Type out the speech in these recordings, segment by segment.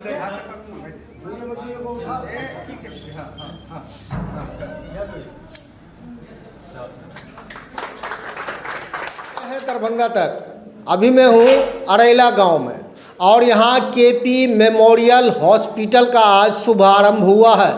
है दरभंगा तक। अभी मैं हूँ अरेला गांव में और यहाँ केपी मेमोरियल हॉस्पिटल का आज शुभारंभ हुआ है।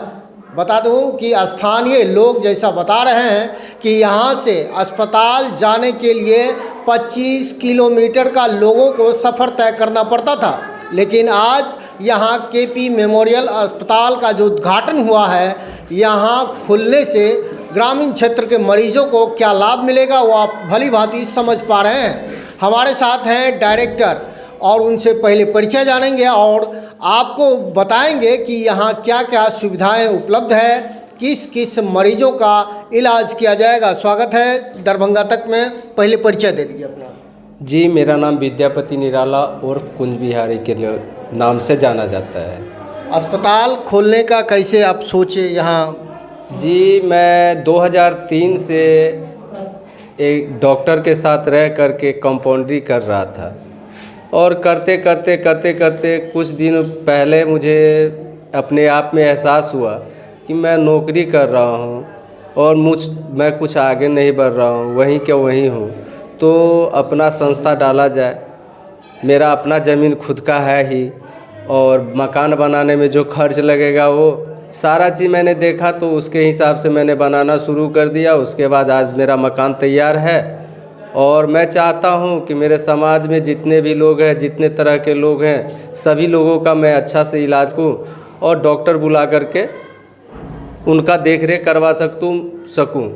बता दूं कि स्थानीय लोग जैसा बता रहे हैं कि यहाँ से अस्पताल जाने के लिए 25 किलोमीटर का लोगों को सफ़र तय करना पड़ता था, लेकिन आज यहाँ केपी मेमोरियल अस्पताल का जो उद्घाटन हुआ है, यहाँ खुलने से ग्रामीण क्षेत्र के मरीजों को क्या लाभ मिलेगा वो आप भली भांति समझ पा रहे हैं। हमारे साथ हैं डायरेक्टर और उनसे पहले परिचय जानेंगे और आपको बताएंगे कि यहाँ क्या क्या सुविधाएं उपलब्ध है, किस किस मरीजों का इलाज किया जाएगा। स्वागत है दरभंगा तक में। पहले परिचय दे दीजिए अपना। जी, मेरा नाम विद्यापति निराला उर्फ कुंज बिहारी के नाम से जाना जाता है। अस्पताल खोलने का कैसे आप सोचे यहाँ? जी, मैं 2003 से एक डॉक्टर के साथ रह करके कंपाउंड्री कर रहा था और करते करते कुछ दिन पहले मुझे अपने आप में एहसास हुआ कि मैं नौकरी कर रहा हूँ और मैं कुछ आगे नहीं बढ़ रहा हूँ, वहीं के वहीं हूँ। तो अपना संस्था डाला जाए। मेरा अपना ज़मीन खुद का है ही और मकान बनाने में जो खर्च लगेगा वो सारा चीज़ मैंने देखा, तो उसके हिसाब से मैंने बनाना शुरू कर दिया। उसके बाद आज मेरा मकान तैयार है और मैं चाहता हूँ कि मेरे समाज में जितने भी लोग हैं, जितने तरह के लोग हैं, सभी लोगों का मैं अच्छा से इलाज करूँ और डॉक्टर बुला करके उनका देख रेख करवा सकूँ।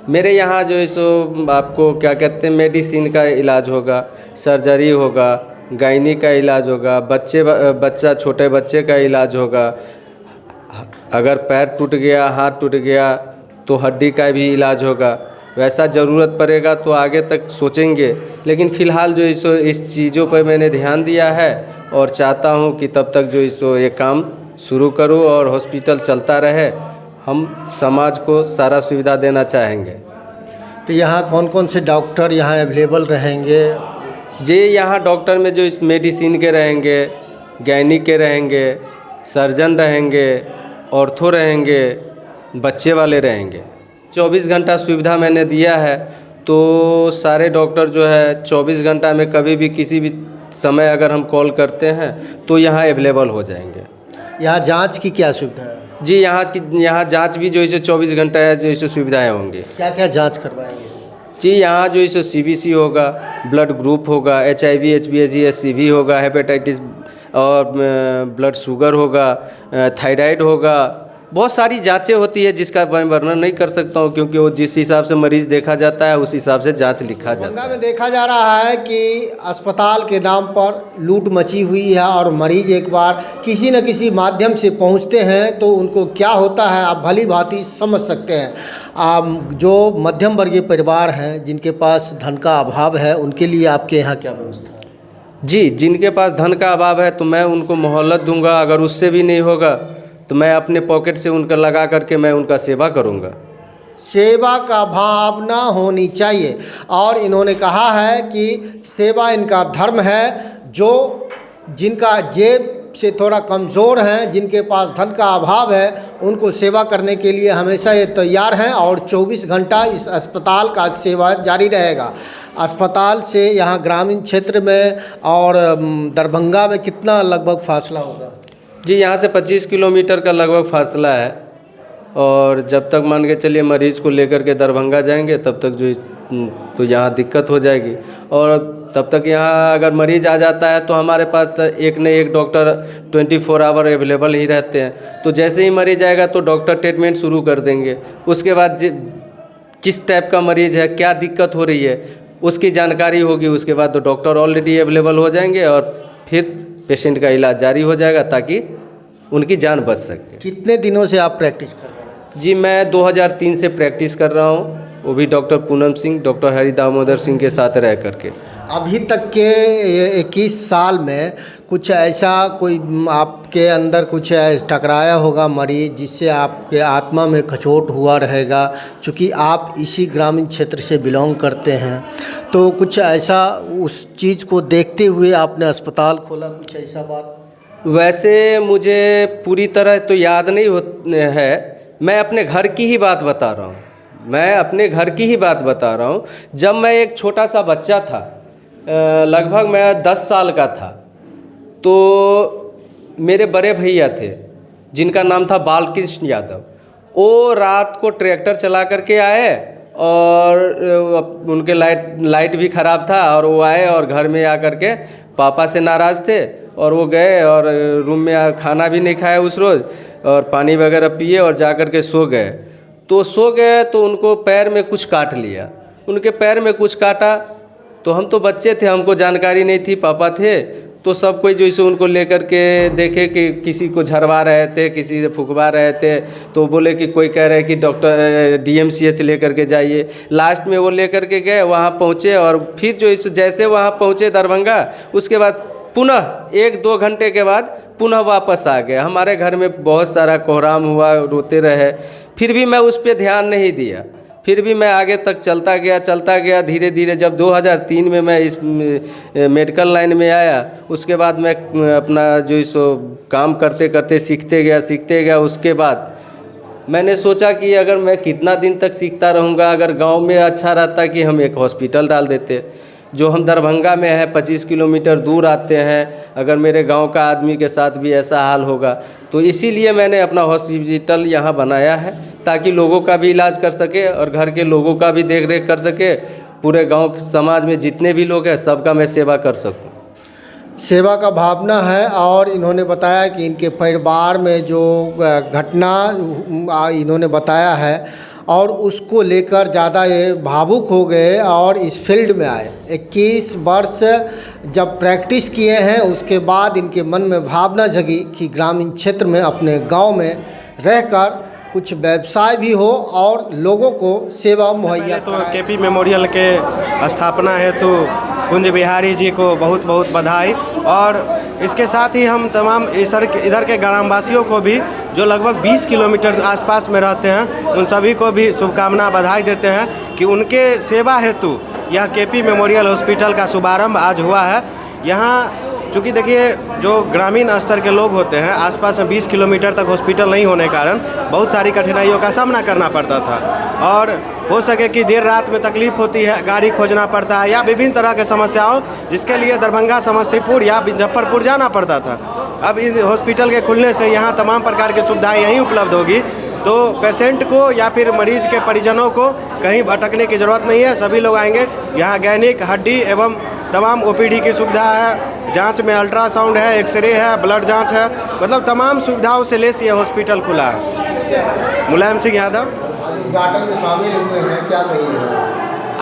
मेरे यहाँ जो है सो आपको क्या कहते हैं, मेडिसिन का इलाज होगा, सर्जरी होगा, गायनी का इलाज होगा, छोटे बच्चे का इलाज होगा। अगर पैर टूट गया, हाथ टूट गया तो हड्डी का भी इलाज होगा। वैसा ज़रूरत पड़ेगा तो आगे तक सोचेंगे, लेकिन फ़िलहाल जो इस चीज़ों पर मैंने ध्यान दिया है और चाहता हूँ कि तब तक जो ये काम शुरू करूँ और हॉस्पिटल चलता रहे। हम समाज को सारा सुविधा देना चाहेंगे। तो यहाँ कौन कौन से डॉक्टर यहाँ अवेलेबल रहेंगे? जी, यहाँ डॉक्टर में जो मेडिसिन के रहेंगे, गैनिक के रहेंगे, सर्जन रहेंगे, ऑर्थो रहेंगे, बच्चे वाले रहेंगे। 24 घंटा सुविधा मैंने दिया है, तो सारे डॉक्टर जो है 24 घंटा में कभी भी किसी भी समय अगर हम कॉल करते हैं तो यहाँ अवेलेबल हो जाएंगे। यहाँ जांच की क्या सुविधा है? जी, यहाँ जांच भी जो है 24 घंटा है जो इसे सुविधाएँ होंगी। क्या क्या जांच करवाएंगे? जी, यहाँ जो इसे CBC होगा, ब्लड ग्रुप होगा, HIV HbA HCV होगा, हेपेटाइटिस और ब्लड शुगर होगा, थायराइड होगा। बहुत सारी जांचें होती है जिसका मैं वर्णन नहीं कर सकता हूँ, क्योंकि वो जिस हिसाब से मरीज़ देखा जाता है उस हिसाब से जांच लिखा जाता है। दरभंगा में देखा जा रहा है कि अस्पताल के नाम पर लूट मची हुई है और मरीज एक बार किसी न किसी माध्यम से पहुँचते हैं तो उनको क्या होता है आप भली भांति समझ सकते हैं। जो मध्यम वर्गीय परिवार हैं जिनके पास धन का अभाव है, उनके लिए आपके यहाँ क्या व्यवस्था है? जी, जिनके पास धन का अभाव है तो मैं उनको मोहलत दूंगा। अगर उससे भी नहीं होगा तो मैं अपने पॉकेट से उनका लगा करके मैं उनका सेवा करूंगा। सेवा का भावना होनी चाहिए और इन्होंने कहा है कि सेवा इनका धर्म है। जो जिनका जेब से थोड़ा कमज़ोर हैं, जिनके पास धन का अभाव है, उनको सेवा करने के लिए हमेशा ये तैयार हैं और 24 घंटा इस अस्पताल का सेवा जारी रहेगा। अस्पताल से यहाँ ग्रामीण क्षेत्र में और दरभंगा में कितना लगभग फासला होगा? जी, यहाँ से 25 किलोमीटर का लगभग फासला है और जब तक मान के चलिए मरीज़ को लेकर के दरभंगा जाएंगे तब तक जो तो यहाँ दिक्कत हो जाएगी। और तब तक यहाँ अगर मरीज़ आ जाता है तो हमारे पास एक न एक डॉक्टर 24 आवर अवेलेबल ही रहते हैं। तो जैसे ही मरीज़ आएगा तो डॉक्टर ट्रीटमेंट शुरू कर देंगे। उसके बाद किस टाइप का मरीज़ है, क्या दिक्कत हो रही है, उसकी जानकारी होगी। उसके बाद तो डॉक्टर ऑलरेडी अवेलेबल हो जाएंगे और फिर पेशेंट का इलाज जारी हो जाएगा ताकि उनकी जान बच सके। कितने दिनों से आप प्रैक्टिस कर रहे हैं? जी, मैं 2003 से प्रैक्टिस कर रहा हूँ, वो भी डॉक्टर पूनम सिंह, डॉक्टर हरि दामोदर सिंह के साथ रह करके। अभी तक के 21 साल में कुछ ऐसा कोई आपके अंदर कुछ टकराया होगा मरीज जिससे आपके आत्मा में खचोट हुआ रहेगा? चूँकि आप इसी ग्रामीण क्षेत्र से बिलोंग करते हैं तो कुछ ऐसा उस चीज़ को देखते हुए आपने अस्पताल खोला, कुछ ऐसा बात? वैसे मुझे पूरी तरह तो याद नहीं है। मैं अपने घर की ही बात बता रहा हूँ। मैं अपने घर की ही बात बता रहा हूँ। जब मैं एक छोटा सा बच्चा था, लगभग मैं 10 साल का था, तो मेरे बड़े भैया थे जिनका नाम था बालकृष्ण यादव। वो रात को ट्रैक्टर चला करके आए और उनके लाइट भी ख़राब था, और वो आए और घर में आकर के पापा से नाराज़ थे, और वो गए और रूम में खाना भी नहीं खाया उस रोज़, और पानी वगैरह पिए और जा कर के सो गए। तो सो गए तो उनको पैर में कुछ काट लिया। उनके पैर में कुछ काटा तो हम तो बच्चे थे, हमको जानकारी नहीं थी, पापा थे, तो सब कोई जैसे उनको लेकर के देखे कि किसी को झड़वा रहे थे, किसी से फुकवा रहे थे, तो बोले कि कोई कह रहे कि डॉक्टर DMCH लेकर के जाइए। लास्ट में वो लेकर के गए, वहाँ पहुँचे, और फिर जो जैसे वहाँ पहुँचे दरभंगा, उसके बाद पुनः 1-2 घंटे के बाद पुनः वापस आ गए। हमारे घर में बहुत सारा कोहराम हुआ, रोते रहे, फिर भी मैं उस पर ध्यान नहीं दिया। फिर भी मैं आगे तक चलता गया। धीरे धीरे जब 2003 में मैं इस मेडिकल लाइन में आया, उसके बाद मैं अपना जो सो काम करते करते सीखते गया। उसके बाद मैंने सोचा कि अगर मैं कितना दिन तक सीखता रहूँगा, अगर गांव में अच्छा रहता कि हम एक हॉस्पिटल डाल देते। जो हम दरभंगा में है, 25 किलोमीटर दूर आते हैं, अगर मेरे गांव का आदमी के साथ भी ऐसा हाल होगा, तो इसीलिए मैंने अपना हॉस्पिटल यहाँ बनाया है, ताकि लोगों का भी इलाज कर सके और घर के लोगों का भी देख रेख कर सके। पूरे गांव समाज में जितने भी लोग हैं सबका मैं सेवा कर सकूं। सेवा का भावना है। और इन्होंने बताया कि इनके परिवार में जो घटना इन्होंने बताया है, और उसको लेकर ज़्यादा ये भावुक हो गए और इस फील्ड में आए। 21 वर्ष जब प्रैक्टिस किए हैं, उसके बाद इनके मन में भावना जगी कि ग्रामीण क्षेत्र में अपने गांव में रहकर कुछ व्यवसाय भी हो और लोगों को सेवा मुहैया तो KP मेमोरियल के स्थापना हेतु कुंज बिहारी जी को बहुत बहुत बधाई। और इसके साथ ही हम तमाम इधर के ग्रामवासियों को भी, जो लगभग 20 किलोमीटर आसपास में रहते हैं, उन सभी को भी शुभकामना बधाई देते हैं कि उनके सेवा हेतु यह KP मेमोरियल हॉस्पिटल का शुभारंभ आज हुआ है। यहाँ चूँकि देखिए, जो ग्रामीण स्तर के लोग होते हैं, आसपास में 20 किलोमीटर तक हॉस्पिटल नहीं होने के कारण बहुत सारी कठिनाइयों का सामना करना पड़ता था, और हो सके कि देर रात में तकलीफ़ होती है, गाड़ी खोजना पड़ता है, या विभिन्न तरह के समस्याओं जिसके लिए दरभंगा, समस्तीपुर या मुजफ्फरपुर जाना पड़ता था। अब इस हॉस्पिटल के खुलने से यहाँ तमाम प्रकार की सुविधाएँ यहीं उपलब्ध होगी, तो पेशेंट को या फिर मरीज के परिजनों को कहीं भटकने की ज़रूरत नहीं है। सभी लोग आएंगे। यहाँ गैनिक, हड्डी एवं तमाम OPD की सुविधा है, जांच में अल्ट्रासाउंड है, एक्सरे है, ब्लड जांच है, मतलब तमाम सुविधाओं से लेस ये हॉस्पिटल खुला है। मुलायम सिंह यादव उद्घाटन में शामिल हुए हैं, क्या कहिए?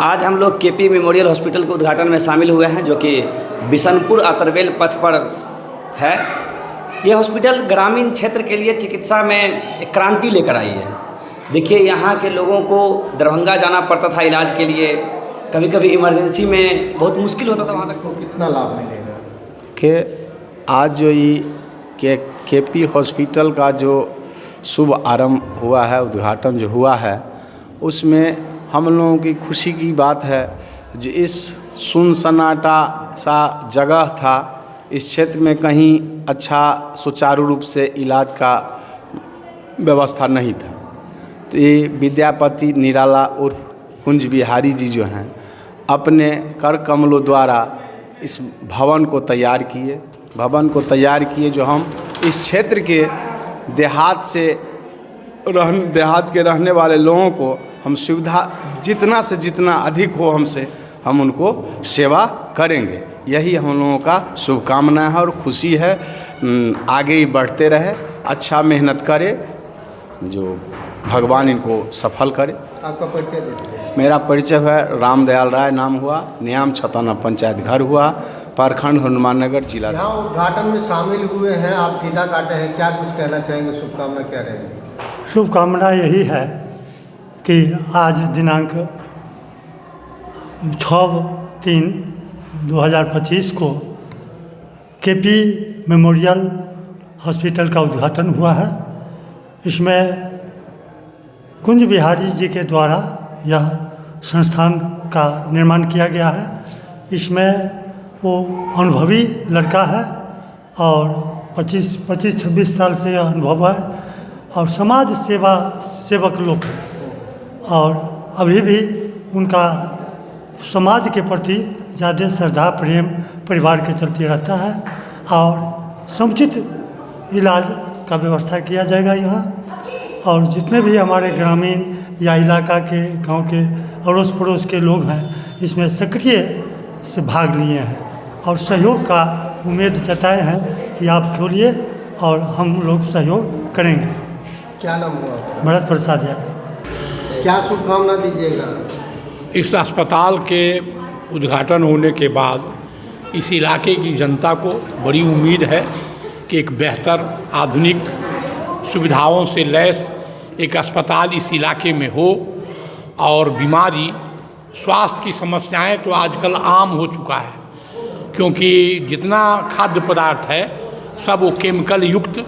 आज हम लोग KP मेमोरियल हॉस्पिटल के उद्घाटन में शामिल हुए हैं, जो कि बिशनपुर अतरवेल पथ पर है। ये हॉस्पिटल ग्रामीण क्षेत्र के लिए चिकित्सा में एक क्रांति लेकर आई है। देखिए, यहाँ के लोगों को दरभंगा जाना पड़ता था इलाज के लिए, कभी कभी इमरजेंसी में बहुत मुश्किल होता था वहाँ तक। कितना लाभ मिलेगा कि आज जो ये KP हॉस्पिटल का जो शुभ आरंभ हुआ है, उद्घाटन जो हुआ है, उसमें हम लोगों की खुशी की बात है। जो इस सुनसन्नाटा सा जगह था, इस क्षेत्र में कहीं अच्छा सुचारू रूप से इलाज का व्यवस्था नहीं था, तो ये विद्यापति निराला और कुंज बिहारी जी जो हैं, अपने कर कमलों द्वारा इस भवन को तैयार किए, जो हम इस क्षेत्र के देहात के रहने वाले लोगों को हम सुविधा जितना से जितना अधिक हो हमसे, हम उनको सेवा करेंगे। यही हम लोगों का शुभकामना है और खुशी है। आगे ही बढ़ते रहे, अच्छा मेहनत करे, जो भगवान इनको सफल करे। आपका परिचय दीजिए। मेरा परिचय है रामदयाल राय नाम हुआ, न्याम छताना पंचायत घर हुआ, प्रखंड हनुमान नगर जिला। यहाँ उद्घाटन में शामिल हुए हैं, आप फीता काटे हैं, क्या कुछ कहना चाहेंगे? शुभकामना क्या रहेगी? शुभकामना यही है कि आज दिनांक 6/3/2025 को KP मेमोरियल हॉस्पिटल का उद्घाटन हुआ है। इसमें कुंज बिहारी जी के द्वारा यह संस्थान का निर्माण किया गया है। इसमें वो अनुभवी लड़का है और 25-26 साल से यह अनुभव है और समाज सेवक लोग हैं और अभी भी उनका समाज के प्रति ज़्यादा श्रद्धा प्रेम परिवार के चलते रहता है और समुचित इलाज का व्यवस्था किया जाएगा यहाँ। और जितने भी हमारे ग्रामीण या इलाका के गांव के अड़ोस पड़ोस के लोग हैं इसमें सक्रिय से भाग लिए हैं और सहयोग का उम्मीद जताए हैं कि आप खोलिए और हम लोग सहयोग करेंगे। क्या नाम हुआ? भरत प्रसाद यादव। क्या शुभकामना दीजिएगा? इस अस्पताल के उद्घाटन होने के बाद इस इलाके की जनता को बड़ी उम्मीद है कि एक बेहतर आधुनिक सुविधाओं से लैस एक अस्पताल इस इलाके में हो और बीमारी स्वास्थ्य की समस्याएं तो आजकल आम हो चुका है क्योंकि जितना खाद्य पदार्थ है सब वो केमिकल युक्त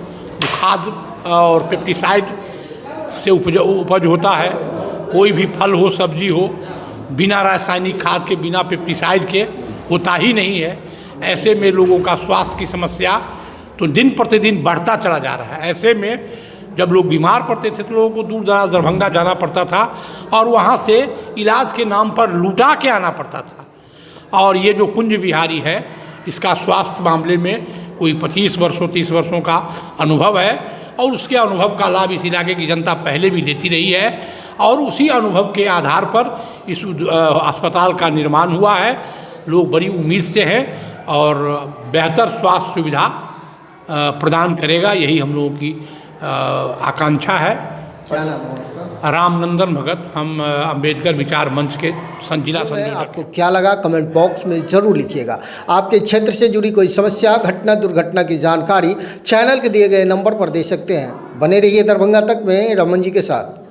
खाद्य और पेस्टिसाइड से उपज होता है। कोई भी फल हो सब्जी हो बिना रासायनिक खाद के बिना पेस्टिसाइड के होता ही नहीं है। ऐसे में लोगों का स्वास्थ्य की समस्या तो दिन प्रतिदिन बढ़ता चला जा रहा है। ऐसे में जब लोग बीमार पड़ते थे तो लोगों को दूर दराज दरभंगा जाना पड़ता था और वहाँ से इलाज के नाम पर लुटा के आना पड़ता था। और ये जो कुंज बिहारी है इसका स्वास्थ्य मामले में कोई 25 वर्षों 30 वर्षों का अनुभव है और उसके अनुभव का लाभ इस इलाके की जनता पहले भी लेती रही है और उसी अनुभव के आधार पर इस अस्पताल का निर्माण हुआ है। लोग बड़ी उम्मीद से हैं और बेहतर स्वास्थ्य सुविधा प्रदान करेगा, यही हम लोगों की आकांक्षा है। क्या नाम है आपका? रामनंदन भगत, हम अंबेडकर विचार मंच के जिला संयोजक। आपको क्या लगा कमेंट बॉक्स में ज़रूर लिखिएगा। आपके क्षेत्र से जुड़ी कोई समस्या घटना दुर्घटना की जानकारी चैनल के दिए गए नंबर पर दे सकते हैं। बने रहिए दरभंगा तक में रमन जी के साथ।